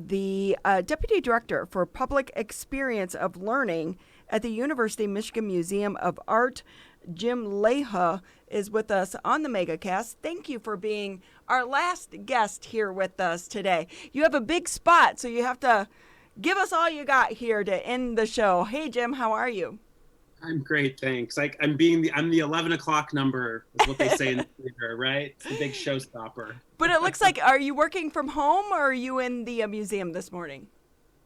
the Deputy Director for Public Experience of Learning at the University of Michigan Museum of Art. Jim Leija is with us on the MegaCast. Thank you for being our last guest here with us today. You have a big spot, so you have to give us all you got here to end the show. Hey, Jim, how are you? I'm great, thanks. I'm the 11 o'clock number, is what they say in the theater, right? It's the big showstopper. But it looks like, are you working from home or are you in the museum this morning?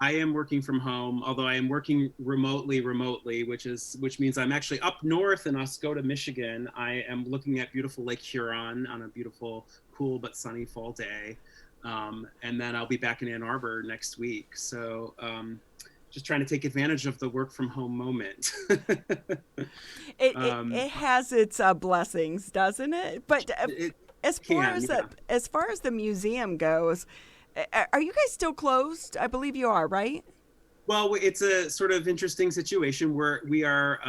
I am working from home, although I am working remotely, which means I'm actually up north in Oscoda, Michigan. I am looking at beautiful Lake Huron on a beautiful, cool but sunny fall day. And then I'll be back in Ann Arbor next week. So just trying to take advantage of the work from home moment. It has its blessings, doesn't it? But as far as the museum goes, are you guys still closed? I believe you are, right? Well, it's a sort of interesting situation where we are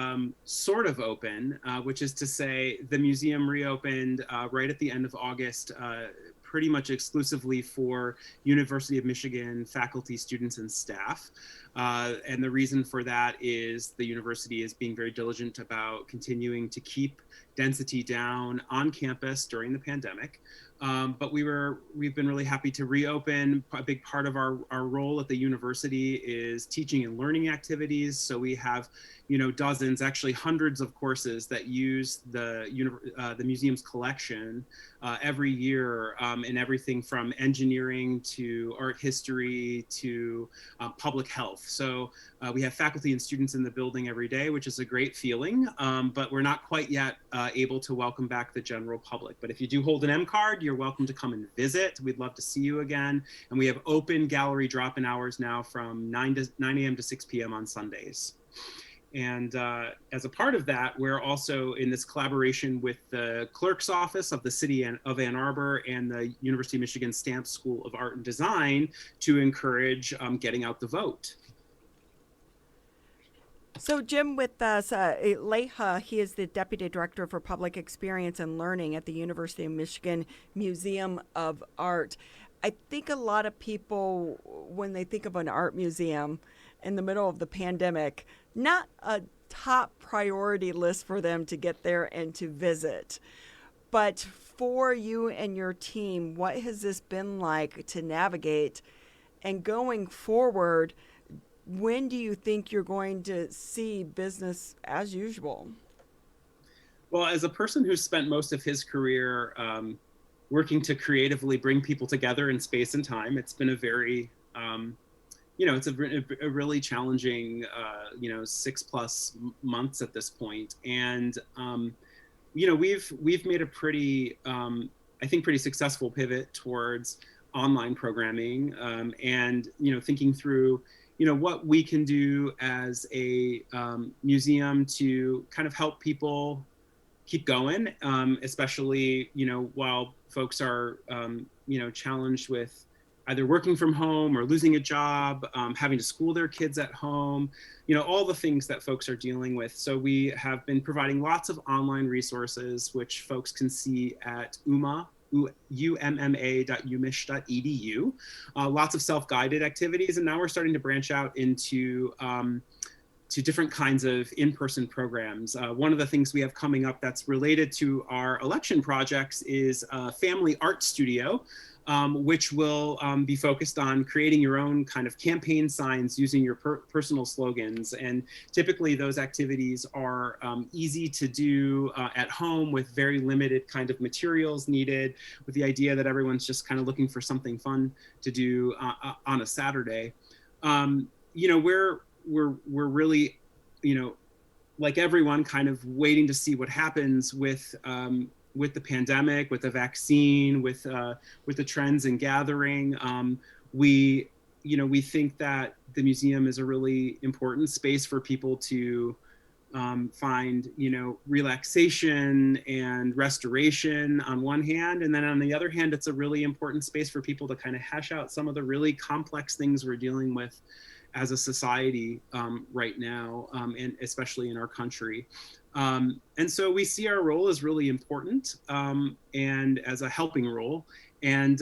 sort of open, which is to say the museum reopened right at the end of August, pretty much exclusively for University of Michigan faculty, students, and staff. And the reason for that is the university is being very diligent about continuing to keep density down on campus during the pandemic. But we've been really happy to reopen. A big part of our role at the university is teaching and learning activities. So we have, dozens, actually hundreds of courses that use the museum's collection every year in everything from engineering to art history to public health. So we have faculty and students in the building every day, which is a great feeling, but we're not quite yet able to welcome back the general public. But if you do hold an M card, you're welcome to come and visit. We'd love to see you again. And we have open gallery drop-in hours now from 9 a.m. to 6 p.m. on Sundays. And as a part of that, we're also in this collaboration with the clerk's office of the city of Ann Arbor and the University of Michigan Stamp School of Art and Design to encourage getting out the vote. So Jim with us, Leija, he is the Deputy Director for Public Experience and Learning at the University of Michigan Museum of Art. I think a lot of people, when they think of an art museum in the middle of the pandemic, not a top priority list for them to get there and to visit. But for you and your team, what has this been like to navigate? And going forward, when do you think you're going to see business as usual? Well, as a person who's spent most of his career working to creatively bring people together in space and time, it's been a very, it's a really challenging, 6+ months at this point. And, we've made a pretty, I think, pretty successful pivot towards online programming and, thinking through, what we can do as a museum to kind of help people keep going, especially, while folks are, challenged with either working from home or losing a job, having to school their kids at home, all the things that folks are dealing with. So we have been providing lots of online resources, which folks can see at umma.umich.edu, lots of self-guided activities. And now we're starting to branch out into to different kinds of in-person programs. One of the things we have coming up that's related to our election projects is a family art studio, which will be focused on creating your own kind of campaign signs using your personal slogans. And typically those activities are easy to do at home with very limited kind of materials needed, with the idea that everyone's just kind of looking for something fun to do on a Saturday. We're really, like everyone, kind of waiting to see what happens with the pandemic, with the vaccine, with the trends in gathering. We think that the museum is a really important space for people to find, relaxation and restoration on one hand. And then on the other hand, it's a really important space for people to kind of hash out some of the really complex things we're dealing with as a society right now, and especially in our country. And so we see our role as really important and as a helping role. And,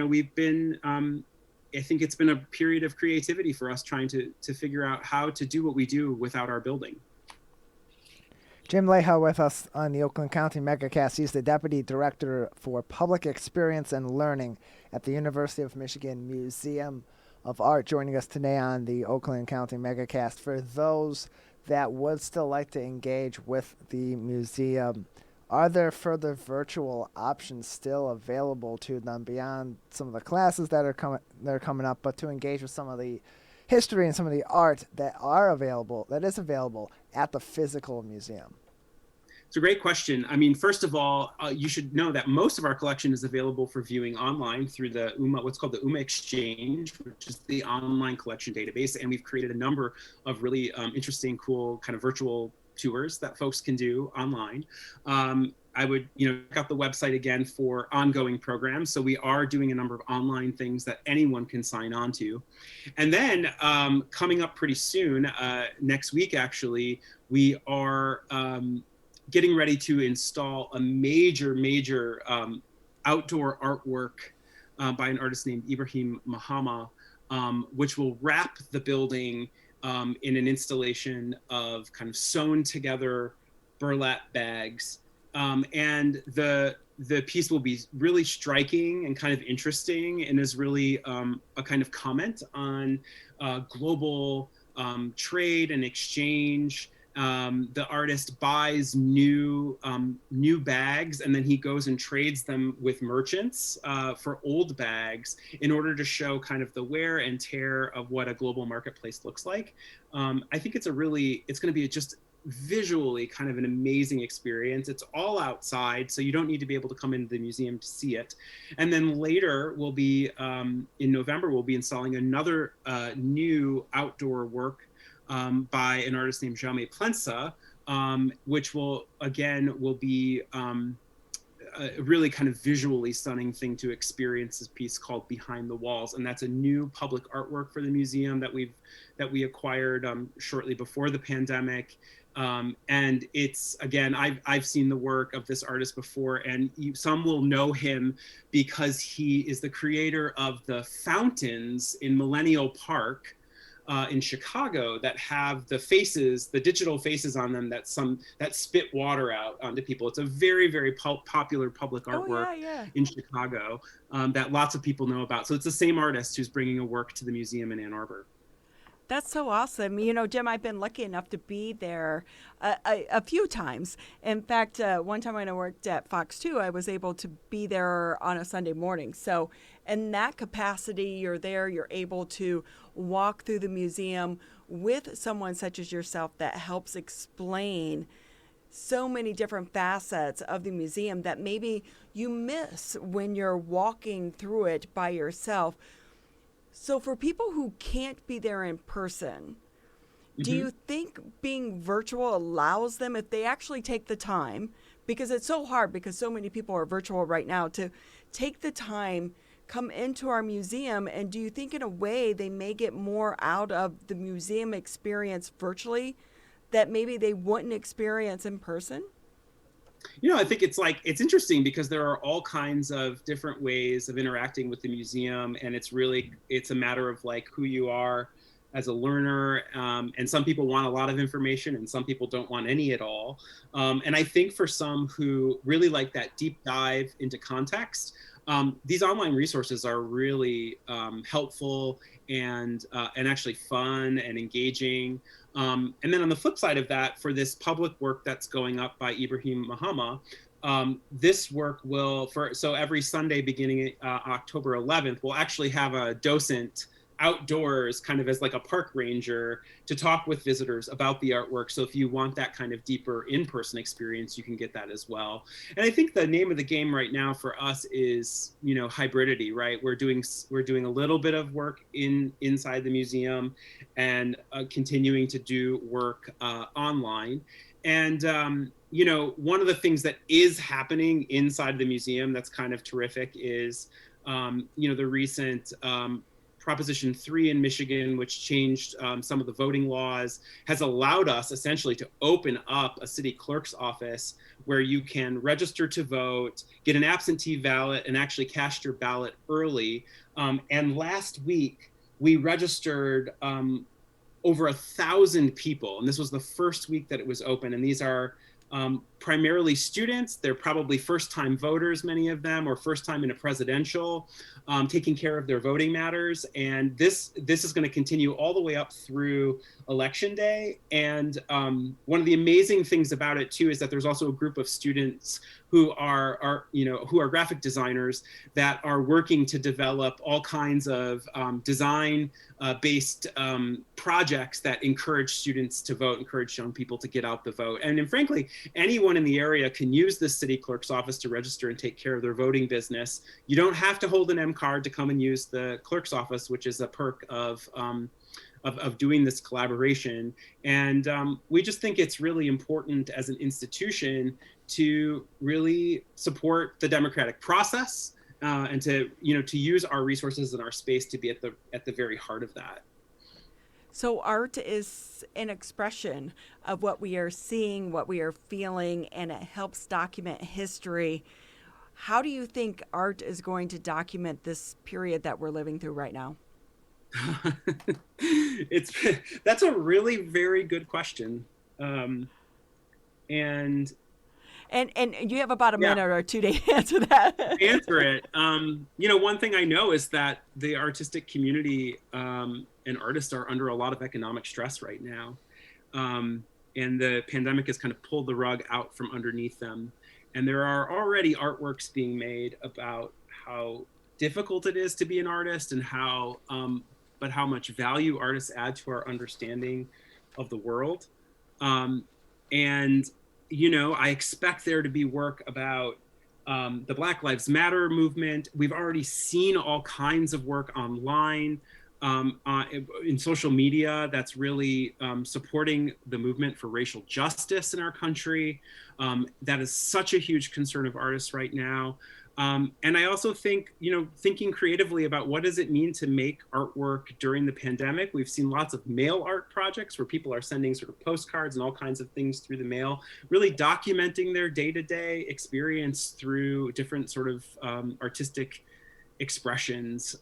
we've been I think it's been a period of creativity for us trying to figure out how to do what we do without our building. Jim Leija with us on the Oakland County MegaCast. He's the Deputy Director for Public Experience and Learning at the University of Michigan Museum of Art, joining us today on the Oakland County MegaCast. For those that would still like to engage with the museum, are there further virtual options still available to them beyond some of the classes that are coming up, but to engage with some of the history and some of the art that is available at the physical museum? It's a great question. I mean, first of all, you should know that most of our collection is available for viewing online through the UMA, what's called the UMA Exchange, which is the online collection database. And we've created a number of really interesting, cool kind of virtual tours that folks can do online. I would, check out the website again for ongoing programs. So we are doing a number of online things that anyone can sign on to. And then coming up pretty soon, next week, actually, we are getting ready to install a major outdoor artwork by an artist named Ibrahim Mahama, which will wrap the building in an installation of kind of sewn together burlap bags. And the piece will be really striking and kind of interesting, and is really a kind of comment on global trade and exchange. The artist buys new bags, and then he goes and trades them with merchants for old bags in order to show kind of the wear and tear of what a global marketplace looks like. I think it's going to be just visually kind of an amazing experience. It's all outside, so you don't need to be able to come into the museum to see it. And then later we'll be, in November, we'll be installing another new outdoor work by an artist named Jaume Plensa, which will be a really kind of visually stunning thing to experience, this piece called Behind the Walls. And that's a new public artwork for the museum that we acquired shortly before the pandemic. And it's, again, I've seen the work of this artist before, and some will know him because he is the creator of the fountains in Millennial Park in Chicago that have the digital faces on them that spit water out onto people. It's a very, very popular public artwork in Chicago that lots of people know about. So it's the same artist who's bringing a work to the museum in Ann Arbor. That's so awesome. Jim, I've been lucky enough to be there a few times. In fact, one time when I worked at Fox 2, I was able to be there on a Sunday morning. So in that capacity, you're there, you're able to walk through the museum with someone such as yourself that helps explain so many different facets of the museum that maybe you miss when you're walking through it by yourself. So for people who can't be there in person, do you think being virtual allows them, if they actually take the time, because it's so hard because so many people are virtual right now, to take the time, come into our museum, and do you think in a way they may get more out of the museum experience virtually that maybe they wouldn't experience in person? I think it's interesting because there are all kinds of different ways of interacting with the museum, and it's a matter of like who you are as a learner. And some people want a lot of information and some people don't want any at all. And I think for some who really like that deep dive into context, these online resources are really helpful and actually fun and engaging. And then on the flip side of that, for this public work that's going up by Ibrahim Mahama, this work so every Sunday beginning October 11th, we'll actually have a docent outdoors kind of as like a park ranger to talk with visitors about the artwork. So if you want that kind of deeper in-person experience, you can get that as well. And I think the name of the game right now for us is, hybridity, right? We're doing a little bit of work inside the museum and continuing to do work online. And, one of the things that is happening inside the museum that's kind of terrific is, the recent Proposition 3 in Michigan, which changed some of the voting laws, has allowed us essentially to open up a city clerk's office where you can register to vote, get an absentee ballot, and actually cast your ballot early. And last week, we registered over 1,000 people, and this was the first week that it was open. And these are primarily students. They're probably first-time voters, many of them, or first time in a presidential, taking care of their voting matters. And this is going to continue all the way up through Election Day. And one of the amazing things about it too is that there's also a group of students who are graphic designers that are working to develop all kinds of design-based projects that encourage students to vote, encourage young people to get out the vote. And frankly, anyone in the area can use the city clerk's office to register and take care of their voting business. You don't have to hold an M card to come and use the clerk's office, which is a perk of doing this collaboration. And we just think it's really important as an institution to really support the democratic process and to use our resources and our space to be at the very heart of that. So art is an expression of what we are seeing, what we are feeling, and it helps document history. How do you think art is going to document this period that we're living through right now? That's a really very good question. And you have about a minute or two to answer that. Answer it. One thing I know is that the artistic community and artists are under a lot of economic stress right now. And the pandemic has kind of pulled the rug out from underneath them. And there are already artworks being made about how difficult it is to be an artist and how much value artists add to our understanding of the world. I expect there to be work about the Black Lives Matter movement. We've already seen all kinds of work online in social media that's really supporting the movement for racial justice in our country. That is such a huge concern of artists right now. And I also think, thinking creatively about what does it mean to make artwork during the pandemic. We've seen lots of mail art projects where people are sending sort of postcards and all kinds of things through the mail, really documenting their day-to-day experience through different sort of artistic expressions.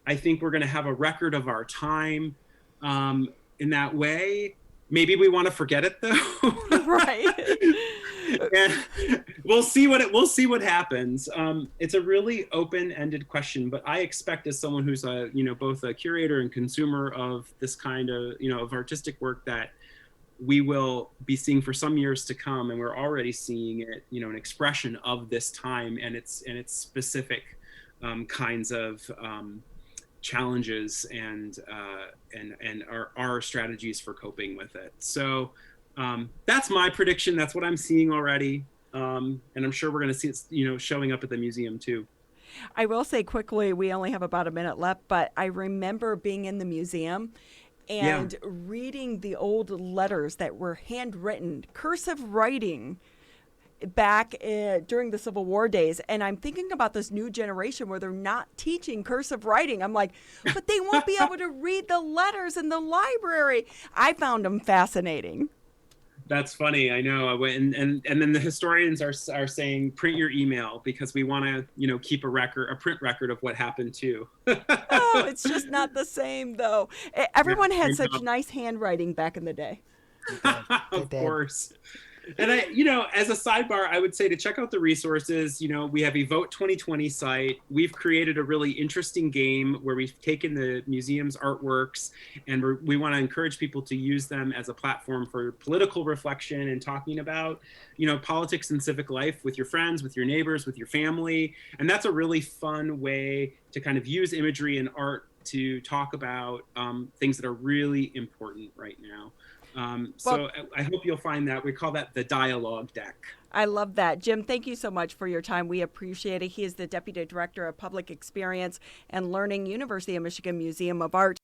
I think we're going to have a record of our time in that way. Maybe we want to forget it though. Right. And we'll see what happens. It's a really open-ended question, but I expect as someone who's both a curator and consumer of this kind of of artistic work that we will be seeing for some years to come, and we're already seeing it, an expression of this time and its specific kinds of challenges and our strategies for coping with it. So that's my prediction. That's what I'm seeing already. And I'm sure we're going to see it, showing up at the museum too. I will say quickly, we only have about a minute left, but I remember being in the museum and reading the old letters that were handwritten, cursive writing back during the Civil War days. And I'm thinking about this new generation where they're not teaching cursive writing. I'm like, but they won't be able to read the letters in the library. I found them fascinating. That's funny. I know. And then the historians are saying print your email because we want to, keep a print record of what happened too. Oh, it's just not the same though. Everyone had such nice handwriting back in the day. Of course. And as a sidebar, I would say to check out the resources. We have a Vote 2020 site. We've created a really interesting game where we've taken the museum's artworks and we want to encourage people to use them as a platform for political reflection and talking about, politics and civic life with your friends, with your neighbors, with your family. And that's a really fun way to kind of use imagery and art to talk about things that are really important right now. So I hope you'll find that. We call that the dialogue deck. I love that. Jim, thank you so much for your time. We appreciate it. He is the Deputy Director of Public Experience and Learning, University of Michigan Museum of Art.